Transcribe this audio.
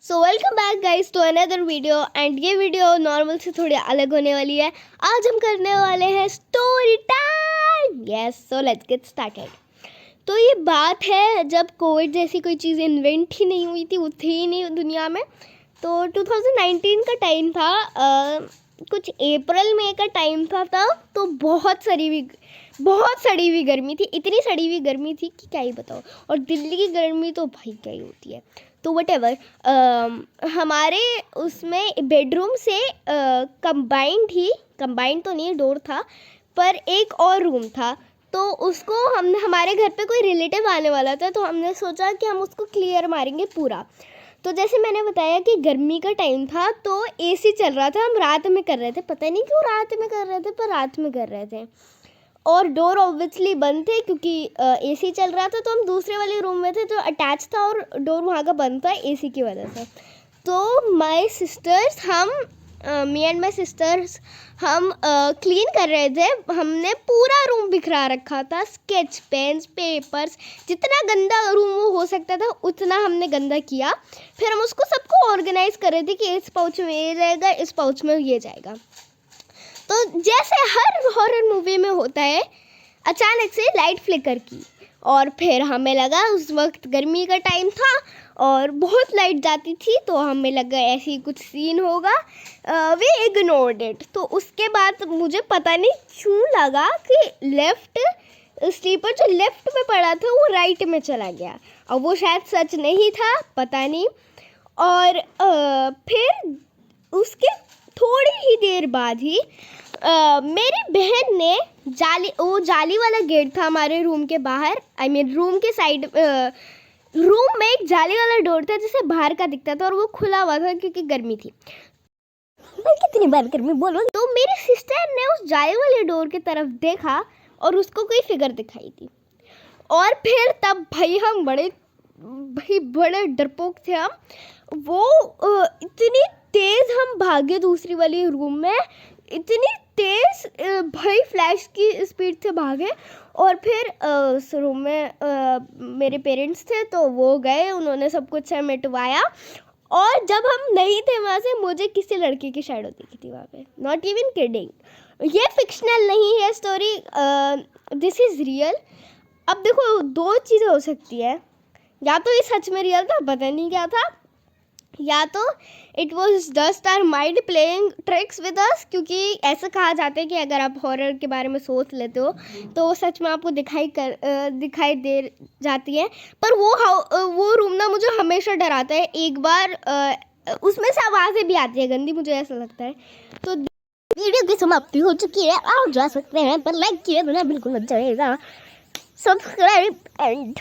So welcome back guys to another video and ये video normal से थोड़ी अलग होने वाली है। आज हम करने वाले हैं story time. Yes, so let's get started. तो ये बात है जब कोविड जैसी कोई चीज़ इन्वेंट ही नहीं हुई थी, वो थी ही नहीं दुनिया में। तो 2019 का टाइम था, कुछ अप्रैल मई का टाइम था तब। तो बहुत सड़ी हुई गर्मी थी, इतनी सड़ी हुई गर्मी थी कि क्या ही बताओ। और दिल्ली की गर्मी तो भाई क्या ही होती है। तो वटेवर हमारे उसमें बेडरूम से कंबाइंड तो नहीं, डोर था पर एक और रूम था। तो उसको हमने, हमारे घर पे कोई रिलेटिव आने वाला था, तो हमने सोचा कि हम उसको क्लियर मारेंगे पूरा। तो जैसे मैंने बताया कि गर्मी का टाइम था तो एसी चल रहा था, हम रात में कर रहे थे, पता नहीं क्यों रात में कर रहे थे, पर रात में कर रहे थे। और डोर ऑब्वियसली बंद थे क्योंकि एसी चल रहा था। तो हम दूसरे वाले रूम में थे जो अटैच था और डोर वहाँ का बंद था एसी की वजह से। तो मी एंड माई सिस्टर्स हम क्लीन कर रहे थे। हमने पूरा रूम बिखरा रखा था, स्केच पेन्स, पेपर्स, जितना गंदा रूम हो सकता था उतना हमने गंदा किया। फिर हम उसको सबको ऑर्गेनाइज कर रहे थे कि इस पाउच में ये जाएगा, इस पाउच में ये जाएगा। तो जैसे हर हॉरर मूवी में होता है, अचानक से लाइट फ्लिकर की और फिर हमें लगा, उस वक्त गर्मी का टाइम था और बहुत लाइट जाती थी, तो हमें लगा ऐसे ही कुछ सीन होगा। We ignored it. तो उसके बाद मुझे पता नहीं क्यों लगा कि लेफ़्ट स्लीपर जो लेफ़्ट में पड़ा था वो राइट में चला गया। और वो शायद सच नहीं था, पता नहीं। और फिर उसके थोड़ी ही देर बाद ही मेरी बहन ने जाली वाला गेट था हमारे रूम के बाहर, रूम के साइड, रूम में एक जाली वाला डोर था जिसे बाहर का दिखता था और वो खुला हुआ था क्योंकि गर्मी थी। कितनी बार गर्मी बोलो। तो मेरी सिस्टर ने उस जाली वाले डोर की तरफ देखा और उसको कोई फिगर दिखाई थी। और फिर तब भाई हम बड़े डरपोक थे हम। वो इतनी तेज़ हम भागे दूसरी वाली रूम में, इतनी तेज़ भाई फ्लैश की स्पीड से भागे। और फिर उस रूम में मेरे पेरेंट्स थे तो वो गए, उन्होंने सब कुछ मिटवाया। और जब हम नहीं थे वहाँ से, मुझे किसी लड़की की शैडो दिखी थी वहाँ पे। नॉट इवन किडिंग, ये फिक्शनल नहीं है स्टोरी, दिस इज़ रियल। अब देखो, दो चीज़ें हो सकती है, या तो ये सच में रियल था, पता नहीं क्या था, या तो it was just our mind playing tricks with us. क्योंकि ऐसा कहा जाता है कि अगर आप हॉरर के बारे में सोच लेते हो तो सच में आपको दिखाई दे जाती है। पर वो रूम ना मुझे हमेशा डराता है। एक बार उसमें से आवाज़ें भी आती है गंदी, मुझे ऐसा लगता है। तो वीडियो की समाप्ति हो चुकी है, आप जा सकते हैं, पर लाइक किए बिना बिल्कुल मत जाइएगा, सब्सक्राइब एंड